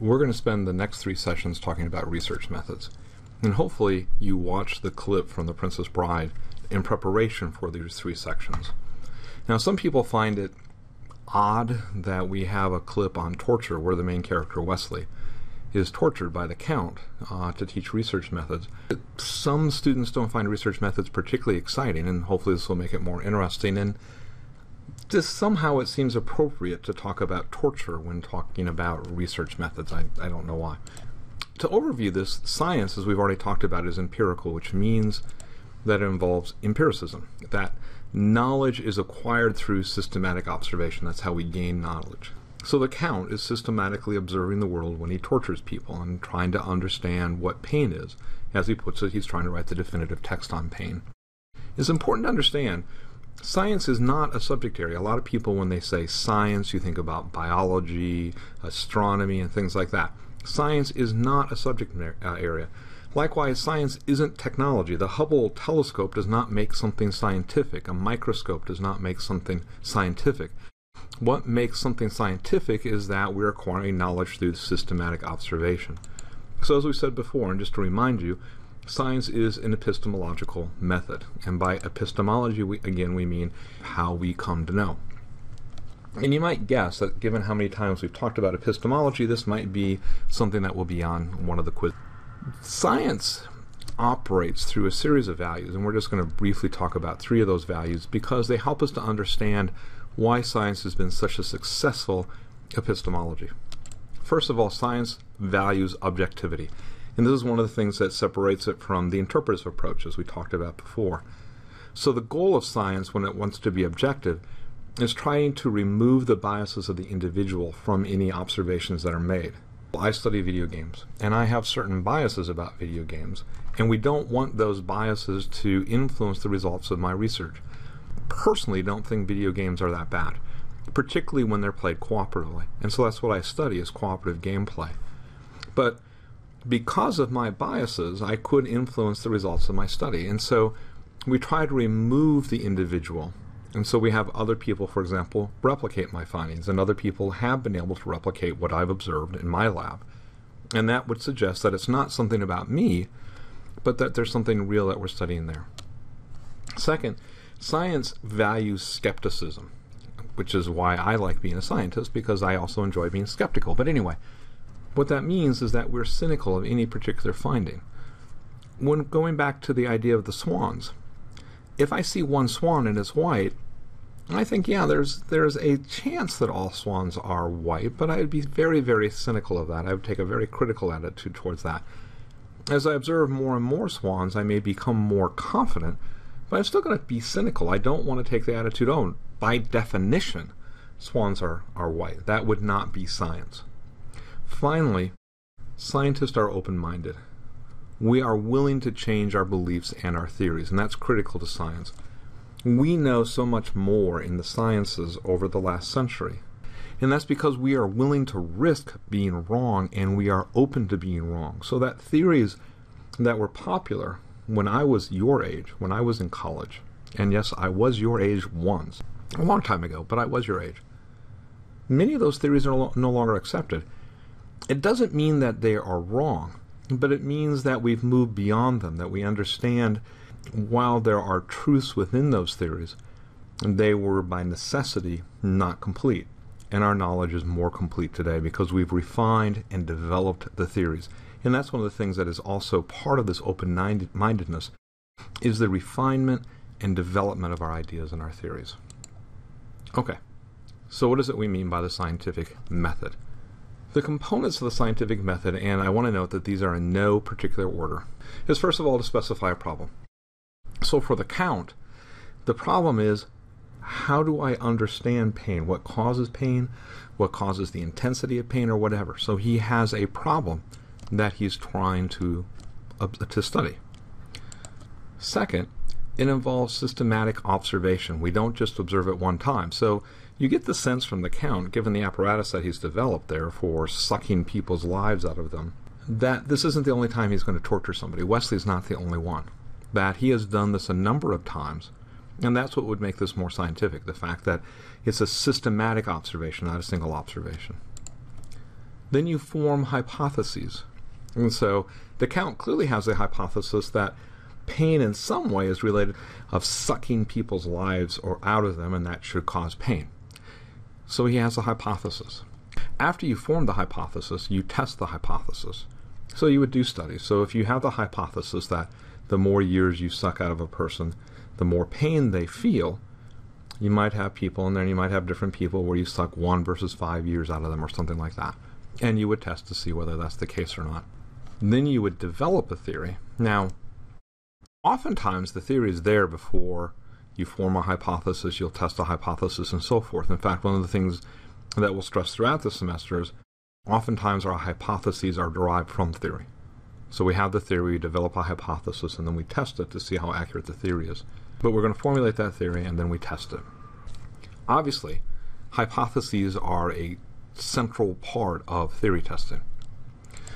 We're going to spend the next 3 sessions talking about research methods. And hopefully you watch the clip from The Princess Bride in preparation for these 3 sections. Now, some people find it odd that we have a clip on torture where the main character, Wesley, is tortured by the Count to teach research methods. Some students don't find research methods particularly exciting, and hopefully this will make it more interesting. And just somehow it seems appropriate to talk about torture when talking about research methods. I don't know why. To overview this, science, as we've already talked about, is empirical, which means that it involves empiricism, that knowledge is acquired through systematic observation. That's how we gain knowledge. So the Count is systematically observing the world when he tortures people and trying to understand what pain is. As he puts it, he's trying to write the definitive text on pain. It's important to understand science is not a subject area. A lot of people, when they say science, you think about biology, astronomy, and things like that. Science is not a subject area. Likewise, science isn't technology. The Hubble telescope does not make something scientific. A microscope does not make something scientific. What makes something scientific is that we're acquiring knowledge through systematic observation. So as we said before, and just to remind you, science is an epistemological method. And by epistemology, we mean how we come to know. And you might guess that given how many times we've talked about epistemology, this might be something that will be on one of the quizzes. Science operates through a series of values, and we're just going to briefly talk about 3 of those values because they help us to understand why science has been such a successful epistemology. First of all, science values objectivity. And this is one of the things that separates it from the interpretive approach, as we talked about before. So the goal of science, when it wants to be objective, is trying to remove the biases of the individual from any observations that are made. I study video games, and I have certain biases about video games, and we don't want those biases to influence the results of my research. Personally, don't think video games are that bad, particularly when they're played cooperatively. And so that's what I study, is cooperative gameplay. But because of my biases, I could influence the results of my study. And so we try to remove the individual. And so we have other people, for example, replicate my findings, and other people have been able to replicate what I've observed in my lab. And that would suggest that it's not something about me, but that there's something real that we're studying there. Second, science values skepticism, which is why I like being a scientist, because I also enjoy being skeptical. But anyway, what that means is that we're cynical of any particular finding. When going back to the idea of the swans, if I see one swan and it's white, I think, yeah, there's a chance that all swans are white, but I would be very, very cynical of that. I would take a very critical attitude towards that. As I observe more and more swans, I may become more confident, but I'm still going to be cynical. I don't want to take the attitude, oh, by definition, swans are white. That would not be science. Finally, scientists are open-minded. We are willing to change our beliefs and our theories, and that's critical to science. We know so much more in the sciences over the last century, and that's because we are willing to risk being wrong, and we are open to being wrong. So that theories that were popular when I was your age, when I was in college, and yes, I was your age once, a long time ago, but I was your age. Many of those theories are no longer accepted. It doesn't mean that they are wrong, but it means that we've moved beyond them, that we understand while there are truths within those theories, they were by necessity not complete. And our knowledge is more complete today because we've refined and developed the theories. And that's one of the things that is also part of this open-mindedness, is the refinement and development of our ideas and our theories. Okay, so what is it we mean by the scientific method? The components of the scientific method, and I want to note that these are in no particular order, is first of all to specify a problem. So for the Count, the problem is, how do I understand pain? What causes pain? What causes the intensity of pain, or whatever? So he has a problem that he's trying to study. Second, it involves systematic observation. We don't just observe at one time. So you get the sense from the Count, given the apparatus that he's developed there for sucking people's lives out of them, that this isn't the only time he's going to torture somebody. Wesley's not the only one. That he has done this a number of times, and that's what would make this more scientific, the fact that it's a systematic observation, not a single observation. Then you form hypotheses. And so the count clearly has a hypothesis that pain in some way is related of sucking people's lives or out of them, and that should cause pain. So he has a hypothesis. After you form the hypothesis, you test the hypothesis. So you would do studies. So if you have the hypothesis that the more years you suck out of a person, the more pain they feel, you might have people, and then you might have different people where you suck 1 versus 5 years out of them or something like that. And you would test to see whether that's the case or not. Then you would develop a theory. Now, oftentimes the theory is there before you form a hypothesis, you'll test a hypothesis, and so forth. In fact, one of the things that we'll stress throughout the semester is oftentimes our hypotheses are derived from theory. So we have the theory, we develop a hypothesis, and then we test it to see how accurate the theory is. But we're going to formulate that theory, and then we test it. Obviously, hypotheses are a central part of theory testing.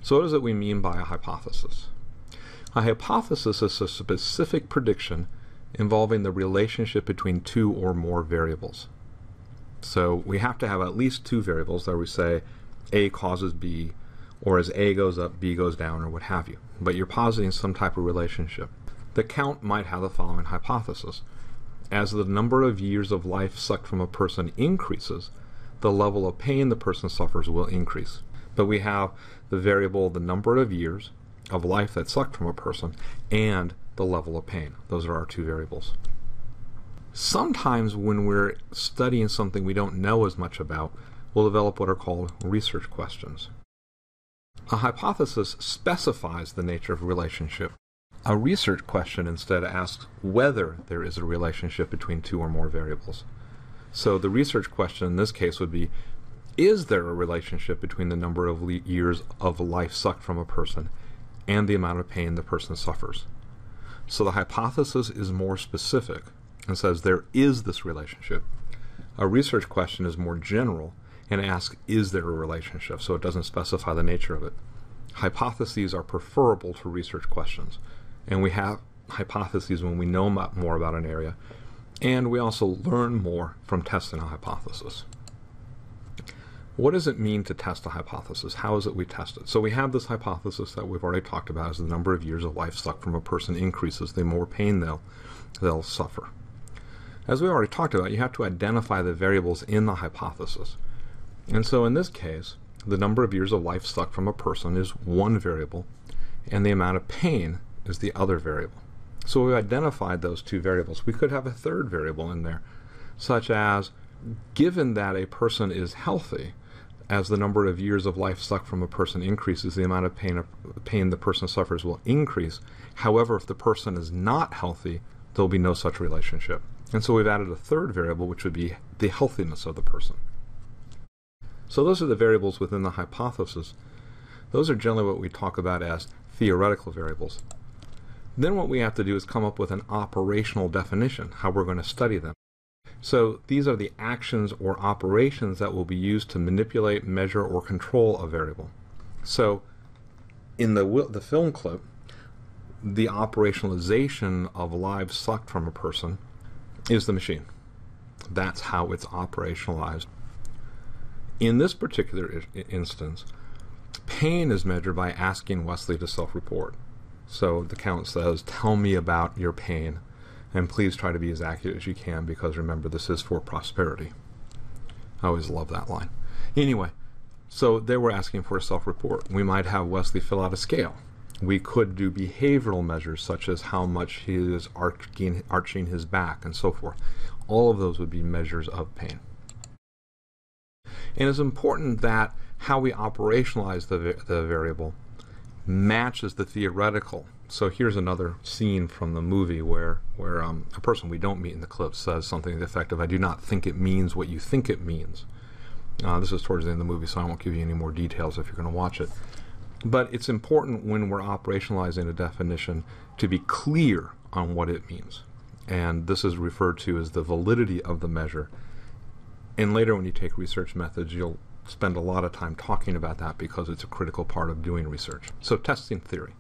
So what is it we mean by a hypothesis? A hypothesis is a specific prediction involving the relationship between 2 or more variables. So we have to have at least 2 variables that we say A causes B, or as A goes up, B goes down, or what have you. But you're positing some type of relationship. The count might have the following hypothesis. As the number of years of life sucked from a person increases, the level of pain the person suffers will increase. But we have the variable, the number of years of life that's sucked from a person, and the level of pain. Those are our 2 variables. Sometimes when we're studying something we don't know as much about, we'll develop what are called research questions. A hypothesis specifies the nature of a relationship. A research question instead asks whether there is a relationship between 2 or more variables. So the research question in this case would be, is there a relationship between the number of years of life sucked from a person and the amount of pain the person suffers? So the hypothesis is more specific and says there is this relationship. A research question is more general and asks, is there a relationship? So it doesn't specify the nature of it. Hypotheses are preferable to research questions. And we have hypotheses when we know more about an area. And we also learn more from testing a hypothesis. What does it mean to test a hypothesis? How is it we test it? So we have this hypothesis that we've already talked about, as the number of years of life sucked from a person increases, the more pain they'll suffer. As we already talked about, you have to identify the variables in the hypothesis. And so in this case, the number of years of life sucked from a person is one variable, and the amount of pain is the other variable. So we've identified those 2 variables. We could have a third variable in there, such as, given that a person is healthy, as the number of years of life sucked from a person increases, the amount of pain the person suffers will increase. However, if the person is not healthy, there will be no such relationship. And so we've added a third variable, which would be the healthiness of the person. So those are the variables within the hypothesis. Those are generally what we talk about as theoretical variables. Then what we have to do is come up with an operational definition, how we're going to study them. So these are the actions or operations that will be used to manipulate, measure, or control a variable. So in the film clip, the operationalization of lives sucked from a person is the machine. That's how it's operationalized. In this particular instance, pain is measured by asking Wesley to self-report. So the count says, tell me about your pain, and please try to be as accurate as you can, because remember, this is for prosperity. I always love that line. Anyway, so they were asking for a self-report. We might have Wesley fill out a scale. We could do behavioral measures, such as how much he is arching his back and so forth. All of those would be measures of pain. And it's important that how we operationalize the variable matches the theoretical. So here's another scene from the movie where a person we don't meet in the clip says something to the effect of, I do not think it means what you think it means. This is towards the end of the movie, so I won't give you any more details if you're going to watch it. But it's important when we're operationalizing a definition to be clear on what it means. And this is referred to as the validity of the measure. And later when you take research methods, you'll spend a lot of time talking about that because it's a critical part of doing research. So testing theory.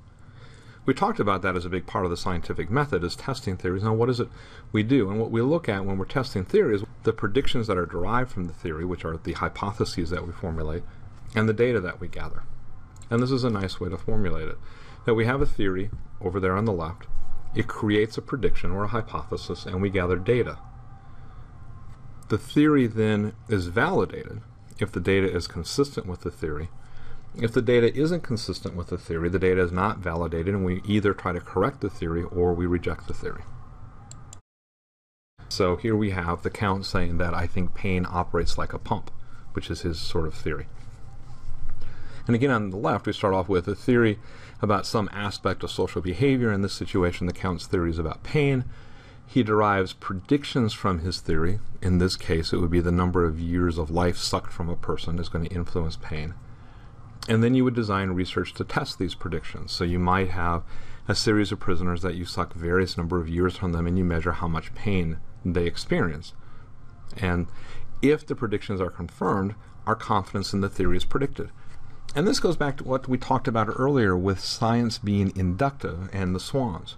We talked about that as a big part of the scientific method, is testing theories. Now what is it we do? And what we look at when we're testing theory is the predictions that are derived from the theory, which are the hypotheses that we formulate, and the data that we gather. And this is a nice way to formulate it. That we have a theory over there on the left, it creates a prediction or a hypothesis, and we gather data. The theory then is validated if the data is consistent with the theory. If the data isn't consistent with the theory, the data is not validated, and we either try to correct the theory or we reject the theory. So here we have the Count saying that I think pain operates like a pump, which is his sort of theory. And again, on the left, we start off with a theory about some aspect of social behavior. In this situation, the Count's theory is about pain. He derives predictions from his theory. In this case, it would be the number of years of life sucked from a person is going to influence pain. And then you would design research to test these predictions. So you might have a series of prisoners that you suck various number of years from them, and you measure how much pain they experience. And if the predictions are confirmed, our confidence in the theory is predicted. And this goes back to what we talked about earlier with science being inductive and the swans.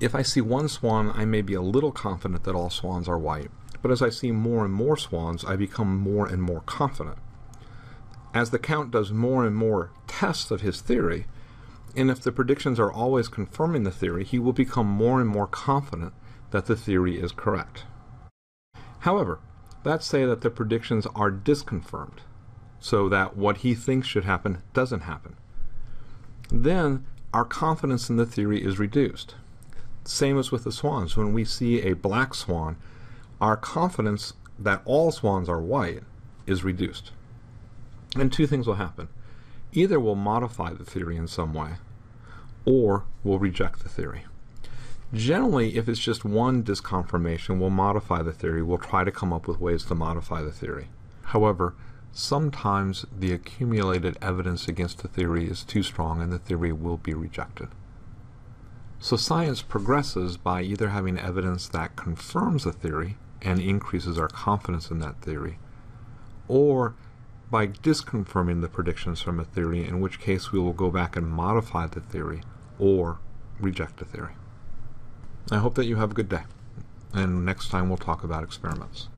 If I see one swan, I may be a little confident that all swans are white. But as I see more and more swans, I become more and more confident. As the Count does more and more tests of his theory, and if the predictions are always confirming the theory, he will become more and more confident that the theory is correct. However, let's say that the predictions are disconfirmed, so that what he thinks should happen doesn't happen. Then our confidence in the theory is reduced. Same as with the swans. When we see a black swan, our confidence that all swans are white is reduced. And two things will happen. Either we'll modify the theory in some way, or we'll reject the theory. Generally, if it's just one disconfirmation, we'll modify the theory. We'll try to come up with ways to modify the theory. However, sometimes the accumulated evidence against the theory is too strong and the theory will be rejected. So science progresses by either having evidence that confirms a theory and increases our confidence in that theory, or by disconfirming the predictions from a theory, in which case we will go back and modify the theory or reject the theory. I hope that you have a good day, and next time we'll talk about experiments.